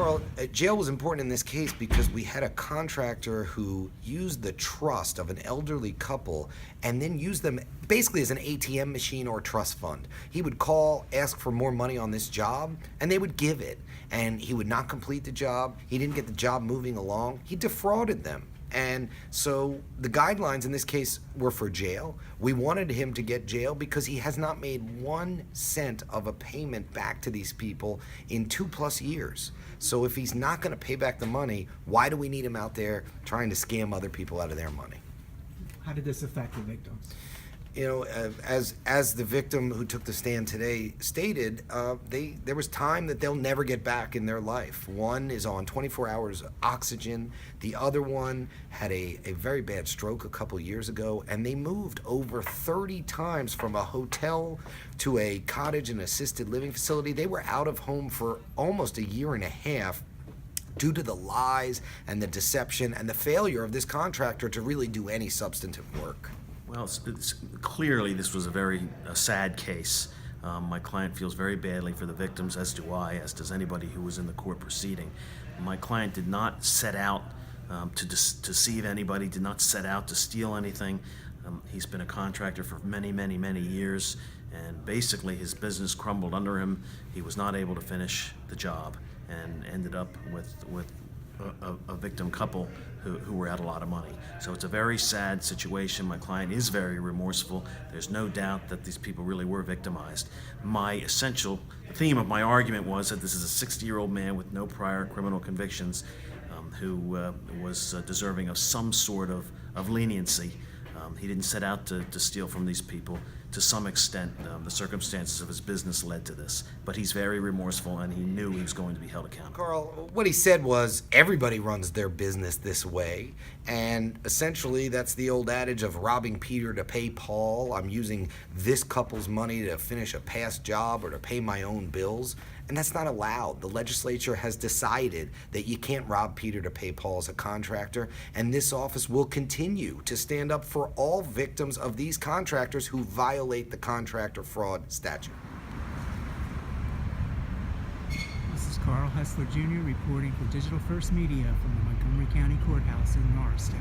Carl, jail was important in this case because we had a contractor who used the trust of an elderly couple and then used them basically as an ATM machine or trust fund. He would call, ask for more money on this job, and they would give it. And he would not complete the job. He didn't get the job moving along. He defrauded them. And so the guidelines in this case were for jail. We wanted him to get jail because he has not made 1 cent of a payment back to these people in 2+ years. So if he's not going to pay back the money, why do we need him out there trying to scam other people out of their money? How did this affect the victims? You know, as the victim who took the stand today stated, there was time that they'll never get back in their life. One is on 24 hours oxygen. The other one had a very bad stroke a couple years ago, and they moved over 30 times from a hotel to a cottage and assisted living facility. They were out of home for almost a year and a half due to the lies and the deception and the failure of this contractor to really do any substantive work. Well, clearly this was a very sad case. My client feels very badly for the victims, as do I, as does anybody who was in the court proceeding. My client did not set out to deceive anybody, did not set out to steal anything. He's been a contractor for many, many, many years, and basically his business crumbled under him. He was not able to finish the job and ended up with a victim couple who were out a lot of money. So it's a very sad situation. My client is very remorseful. There's no doubt that these people really were victimized. The theme of my argument was that this is a 60-year-old man with no prior criminal convictions who was deserving of some sort of leniency. He didn't set out to steal from these people. To some extent, the circumstances of his business led to this. But he's very remorseful, and he knew he was going to be held accountable. Carl, what he said was everybody runs their business this way, and essentially that's the old adage of robbing Peter to pay Paul. I'm using this couple's money to finish a past job or to pay my own bills, and that's not allowed. The legislature has decided that you can't rob Peter to pay Paul as a contractor, and this office will continue to stand up for all victims of these contractors who violate the contractor fraud statute. This is Carl Hessler Jr. reporting for Digital First Media from the Montgomery County Courthouse in Norristown.